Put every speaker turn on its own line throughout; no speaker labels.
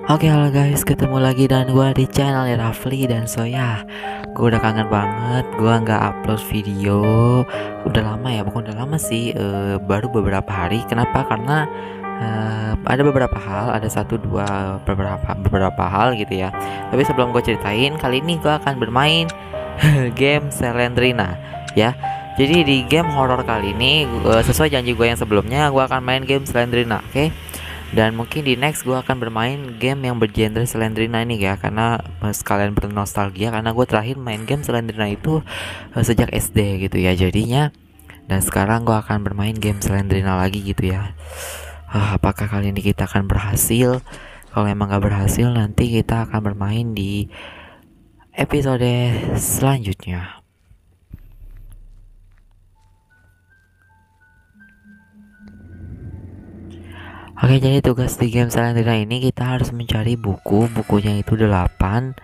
Oke, halo guys, ketemu lagi dan gue di channel Rafli. Dan ya, gue udah kangen banget. Gue nggak upload video udah lama ya, bukan udah lama sih, baru beberapa hari. Kenapa? Karena ada beberapa hal, ada satu dua beberapa hal gitu ya. Tapi sebelum gue ceritain, kali ini gue akan bermain game Slendrina ya. Jadi di game horror kali ini, sesuai janji gue yang sebelumnya, gue akan main game Slendrina, oke? Dan mungkin di next gue akan bermain game yang bergenre Slendrina ini ya, karena sekalian bernostalgia, karena gue terakhir main game Slendrina itu sejak SD gitu ya jadinya. Dan sekarang gue akan bermain game Slendrina lagi gitu ya. Apakah kali ini kita akan berhasil? Kalau emang gak berhasil, nanti kita akan bermain di episode selanjutnya. Oke, jadi tugas di game Slendrina ini kita harus mencari buku. Bukunya itu 8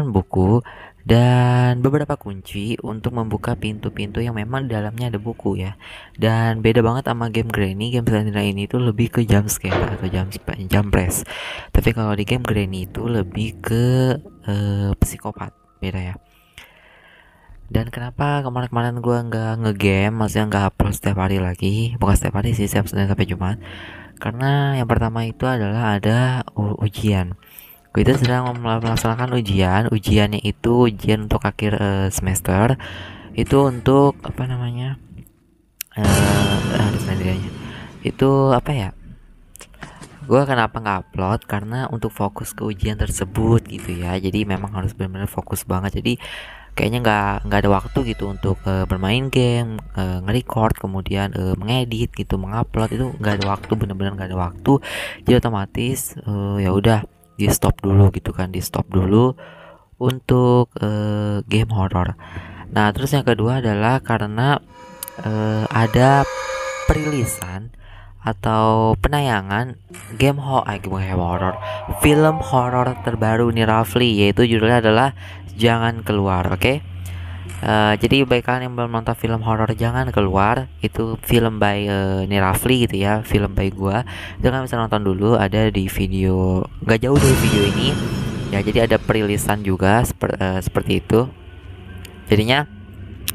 buku dan beberapa kunci untuk membuka pintu-pintu yang memang di dalamnya ada buku ya. Dan beda banget sama game Granny. Game Slendrina ini tuh lebih ke jump scare atau jump press. Tapi kalau di game Granny itu lebih ke psikopat, beda ya. Dan kenapa kemarin-kemarin gue nggak ngegame, maksudnya nggak upload setiap hari lagi, bukan setiap hari sih, setiap Senin sampai Jumat. Karena yang pertama itu adalah ada ujian. Gue itu sedang melaksanakan ujian. Ujiannya itu ujian untuk akhir semester. Itu untuk apa namanya? Sendiriannya. Itu apa ya? Gue kenapa nggak upload? Karena untuk fokus ke ujian tersebut gitu ya. Jadi memang harus benar-benar fokus banget. Jadi kayaknya nggak ada waktu gitu untuk bermain game, nge-record, kemudian mengedit gitu, mengupload, itu nggak ada waktu, bener-bener nggak ada waktu. Jadi otomatis ya udah di stop dulu gitu kan, di stop dulu untuk game horror. Nah terus yang kedua adalah karena ada perilisan atau penayangan game horror, film horror terbaru nih Rafli, yaitu judulnya adalah Jangan Keluar, oke? Jadi bagi kalian yang belum nonton film horor Jangan Keluar, itu film by Nirafli gitu ya, film by gua. Itu kalian bisa nonton dulu, ada di video nggak jauh dari video ini ya. Jadi ada perilisan juga seperti itu. Jadinya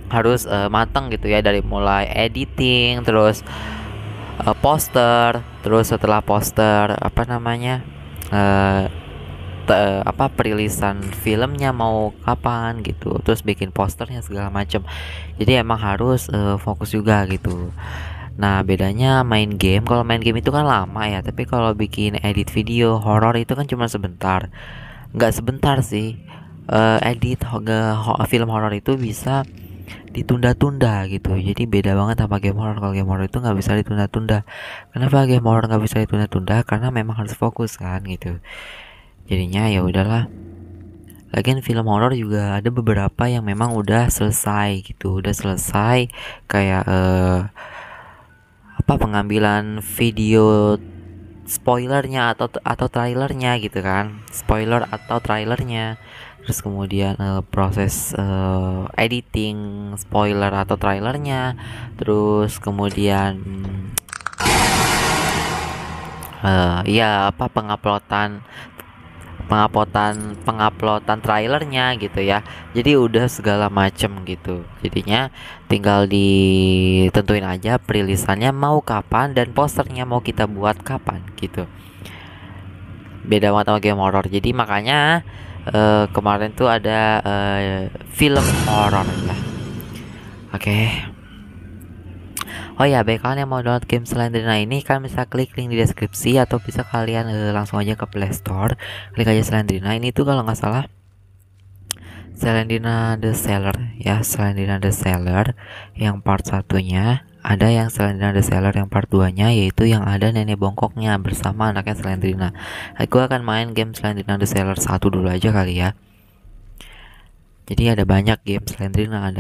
harus matang gitu ya, dari mulai editing, terus poster, terus setelah poster apa namanya, perilisan filmnya mau kapan gitu, terus bikin posternya segala macam. Jadi emang harus fokus juga gitu. Nah bedanya main game, kalau main game itu kan lama ya, tapi kalau bikin edit video horor itu kan cuma sebentar. Nggak sebentar sih, edit film horor itu bisa ditunda-tunda gitu. Jadi beda banget sama game horror. Kalau game horror itu nggak bisa ditunda-tunda. Kenapa game horror nggak bisa ditunda-tunda? Karena memang harus fokus kan gitu. Jadinya ya udahlah. Lagian film horror juga ada beberapa yang memang udah selesai gitu, udah selesai kayak pengambilan video spoilernya atau trailernya gitu kan, spoiler atau trailernya. Terus kemudian proses editing spoiler atau trailernya, terus kemudian ya penguploadan trailernya gitu ya. Jadi udah segala macem gitu. Jadinya tinggal ditentuin aja perilisannya mau kapan dan posternya mau kita buat kapan gitu. Beda banget sama game horror. Jadi makanya kemarin tuh ada film horror ya. Oke. Oh ya, baik, kalian yang mau download game Slendrina ini kan bisa klik link di deskripsi, atau bisa kalian langsung aja ke Play Store, klik aja Slendrina. Ini tuh kalau nggak salah Slendrina The Seller ya, Slendrina The Seller yang part satunya. Ada yang Slendrina The Seller yang part 2-nya, yaitu yang ada nenek bongkoknya bersama anaknya Slendrina. Aku akan main game Slendrina The Seller 1 dulu aja kali ya. Jadi ada banyak game Slendrina,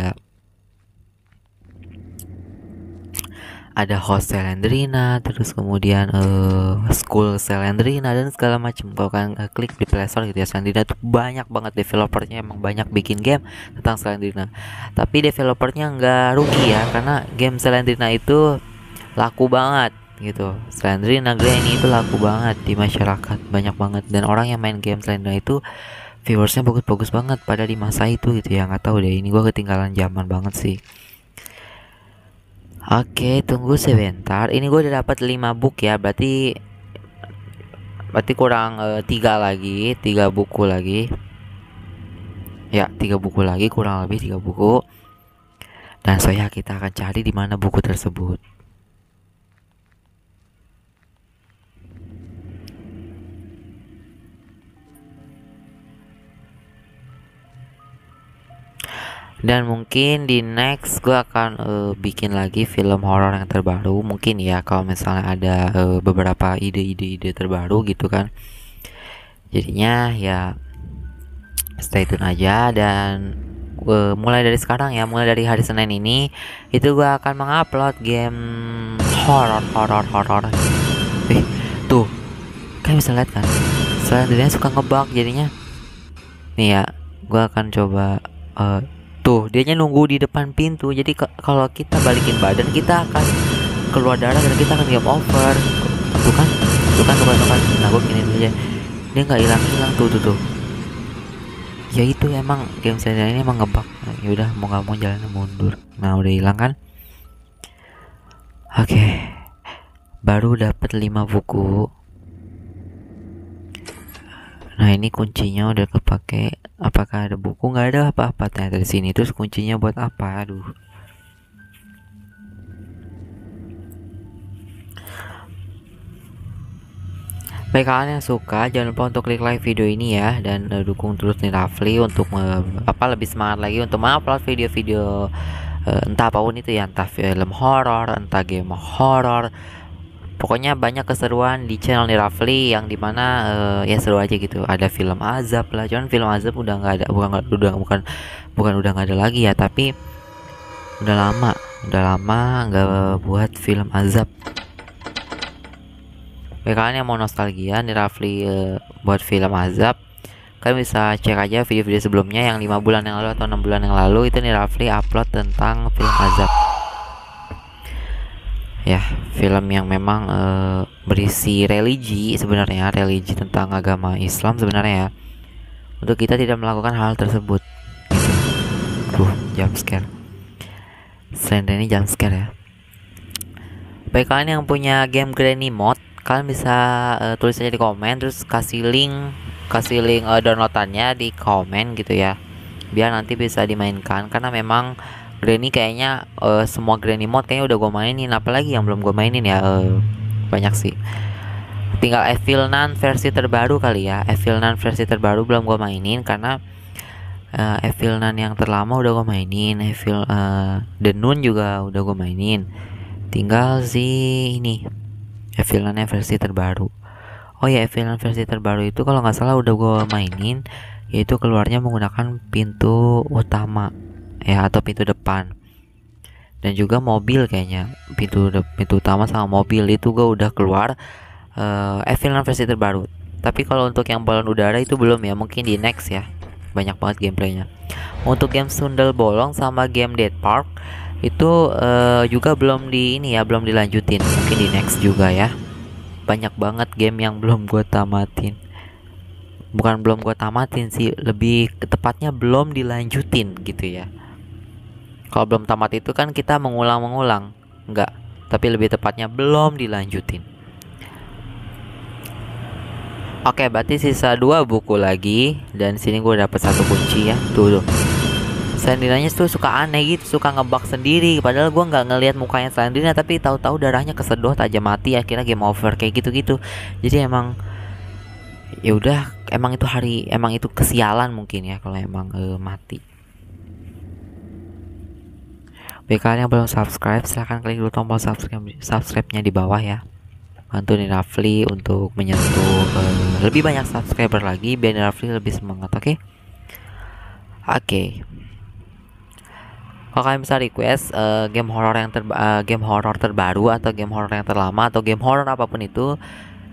ada host Slendrina, terus kemudian school Slendrina dan segala macam. Kalau kalian klik di Play Store gitu ya, Slendrina tuh banyak banget developernya, emang banyak bikin game tentang Slendrina. Tapi developernya nggak rugi ya, karena game Slendrina itu laku banget. gitu. Slendrina Granny itu laku banget di masyarakat, banyak banget, dan orang yang main game Slendrina itu viewersnya bagus-bagus banget pada di masa itu gitu ya. Nggak tahu deh, ini gua ketinggalan zaman banget sih. Oke, tunggu sebentar, ini gue udah dapat 5 book ya, berarti kurang 3 lagi, 3 buku lagi ya, 3 buku lagi, kurang lebih 3 buku. Dan saya kita akan cari di mana buku tersebut. Dan mungkin di next gue akan bikin lagi film horor yang terbaru, mungkin ya, kalau misalnya ada beberapa ide-ide terbaru gitu kan. Jadinya ya stay tune aja. Dan mulai dari sekarang ya, mulai dari hari Senin ini itu gue akan mengupload game horor. Tuh kalian bisa lihat kan, selanjutnya suka ngebug jadinya. Nih ya, gue akan coba tuh dianya nunggu di depan pintu, jadi kalau kita balikin badan kita akan keluar darah dan kita akan game over. Tuh kan. Nah gue gini aja, dia nggak hilang tuh. Ya itu emang game saya ini emang ngebug. Nah, yaudah mau nggak mau jalannya mundur. Nah udah hilang kan. Oke. Baru dapat 5 buku. Nah ini kuncinya udah kepake. Apakah ada buku? Nggak ada apa-apa ternyata di sini. Terus kuncinya buat apa? Aduh. Baik, kalian yang suka jangan lupa untuk klik like video ini ya, dan dukung terus nih Rafli untuk lebih semangat lagi untuk mengupload video-video entah apapun itu ya, entah film horor, entah game horor. Pokoknya banyak keseruan di channel nih Rafli yang dimana ya seru aja gitu. Ada film azab lah, cuman film azab udah nggak ada, bukan udah nggak ada lagi ya, tapi udah lama nggak buat film azab. Bagi kalian yang mau nostalgia nih Rafli buat film azab, kalian bisa cek aja video-video sebelumnya yang 5 bulan yang lalu atau 6 bulan yang lalu. Itu nih Rafli upload tentang film azab ya, film yang memang berisi religi sebenarnya, religi tentang agama Islam sebenarnya ya, untuk kita tidak melakukan hal tersebut gitu. Jump scare, selain ini jump scare ya. Baik, kalian yang punya game Granny Mode, kalian bisa tulis aja di komen, terus kasih link downloadannya di komen gitu ya, biar nanti bisa dimainkan. Karena memang Granny kayaknya semua Granny Mode kayaknya udah gue mainin, apalagi yang belum gue mainin ya, banyak sih. Tinggal Evil Nun versi terbaru kali ya. Evil Nun versi terbaru belum gue mainin, karena Evil Nun yang terlama udah gue mainin. Evil The Nun juga udah gue mainin. Tinggal si ini Evil Nun versi terbaru. Oh ya, Evil Nun versi terbaru itu kalau nggak salah udah gue mainin, yaitu keluarnya menggunakan pintu utama ya, atau pintu depan, dan juga mobil kayaknya. Pintu utama sama mobil itu gue udah keluar Evil Nun versi terbaru. Tapi kalau untuk yang balon udara itu belum ya, mungkin di next ya. Banyak banget gameplaynya. Untuk game Sundel Bolong sama game Dead Park itu juga belum belum dilanjutin, mungkin di next juga ya. Banyak banget game yang belum gue tamatin. Bukan belum gue tamatin sih, lebih tepatnya belum dilanjutin gitu ya. Kalau belum tamat itu kan kita mengulang, enggak, tapi lebih tepatnya belum dilanjutin. Oke, berarti sisa 2 buku lagi, dan sini gue dapet 1 kunci ya. Tuh. Slendrinanya tuh suka aneh gitu, suka ngebug sendiri. Padahal gue nggak ngelihat mukanya Slendrina, tapi tahu-tahu darahnya kesedot aja mati, akhirnya game over kayak gitu-gitu. Jadi emang ya udah, emang itu kesialan mungkin ya kalau emang mati. Bagi kalian yang belum subscribe, silahkan klik dulu tombol subscribe-nya di bawah ya. Bantu nih Rafli untuk menyentuh lebih banyak subscriber lagi, biar Rafli lebih semangat. Oke. Kalau kalian bisa request game horor terbaru, atau game horor yang terlama, atau game horor apapun itu,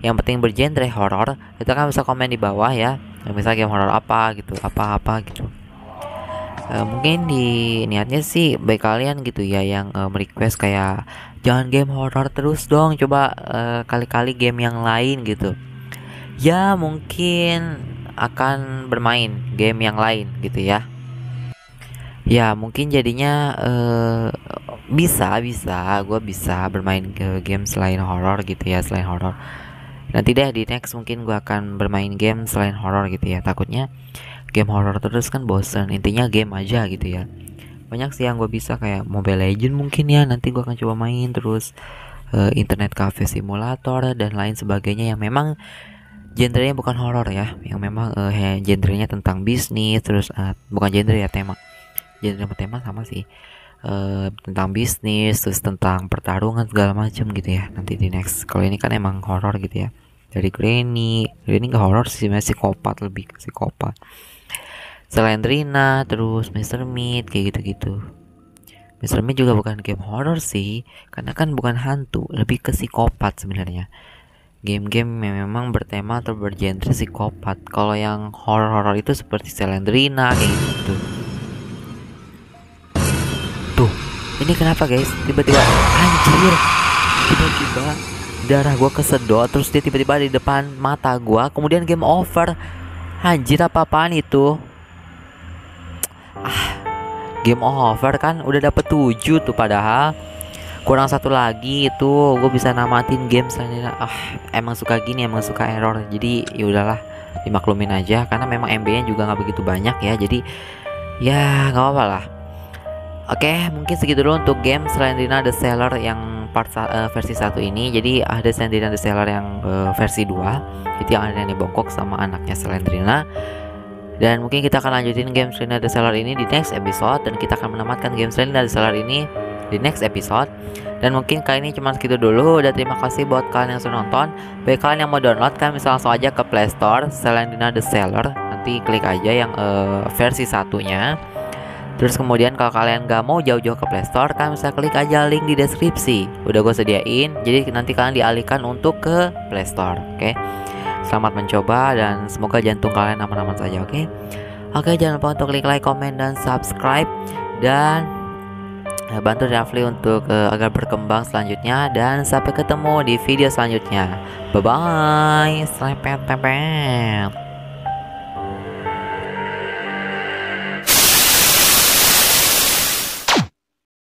yang penting bergenre horor, itu kan bisa komen di bawah ya. Misalnya game horor apa gitu, apa gitu. Mungkin di niatnya sih baik kalian gitu ya, yang merequest kayak Jangan game horor terus dong, coba kali-kali game yang lain gitu. Ya mungkin akan bermain game yang lain gitu ya. Ya mungkin jadinya bisa gue bisa bermain ke game selain horor gitu ya, selain horor. Nanti deh di next mungkin gue akan bermain game selain horor gitu ya. Takutnya game horor terus kan bosen. Intinya game aja gitu ya. Banyak sih yang gue bisa kayak Mobile Legend mungkin ya. Nanti gue akan coba main terus internet cafe simulator dan lain sebagainya yang memang genrenya bukan horor ya, yang memang genrenya tentang bisnis terus bukan genre ya, tema sama sih, tentang bisnis terus tentang pertarungan segala macam gitu ya. Nanti di next, kalau ini kan emang horor gitu ya, dari Granny nggak horor sih, masih psikopat, lebih ke psikopat. Slendrina terus Mr. Meat kayak gitu-gitu. Mr. Meat juga bukan game horor sih, karena kan bukan hantu, lebih ke psikopat sebenarnya. Game-game yang memang bertema atau bergenre psikopat. Kalau yang horor-horor itu seperti Slendrina kayak gitu. Tuh, ini kenapa guys? Tiba-tiba anjir. Tiba-tiba darah gua kesedot, terus dia tiba-tiba di depan mata gua, kemudian game over. Anjir, apa-apaan itu? Game over kan udah dapet 7 tuh, padahal kurang satu lagi itu gue bisa namatin game selanjutnya. Emang suka gini, emang suka error. Jadi ya udahlah, dimaklumin aja karena memang MB-nya juga nggak begitu banyak ya. Jadi ya nggak apa-apa lah. Oke, mungkin segitu dulu untuk game Slendrina The Seller yang versi 1 ini. Jadi ada Slendrina The Seller yang versi 2. Itu yang ada nenek bongkok sama anaknya Slendrina. Dan mungkin kita akan lanjutin game Slendrina The Seller ini di next episode, dan kita akan menamatkan game Slendrina The Seller ini di next episode. Dan mungkin kali ini cuma segitu dulu. Dan terima kasih buat kalian yang sudah nonton. Bagi kalian yang mau download, kan bisa langsung aja ke Play Store Slendrina The Seller. Nanti klik aja yang versi satunya. Terus kemudian kalau kalian gak mau jauh-jauh ke Play Store, kan bisa klik aja link di deskripsi. Udah gue sediain. Jadi nanti kalian dialihkan untuk ke Play Store. Oke. Selamat mencoba dan semoga jantung kalian aman-aman saja. Oke. Jangan lupa untuk klik like, comment, dan subscribe. Dan bantu Rafli untuk agar berkembang selanjutnya. Dan sampai ketemu di video selanjutnya. Bye bye. Selamat.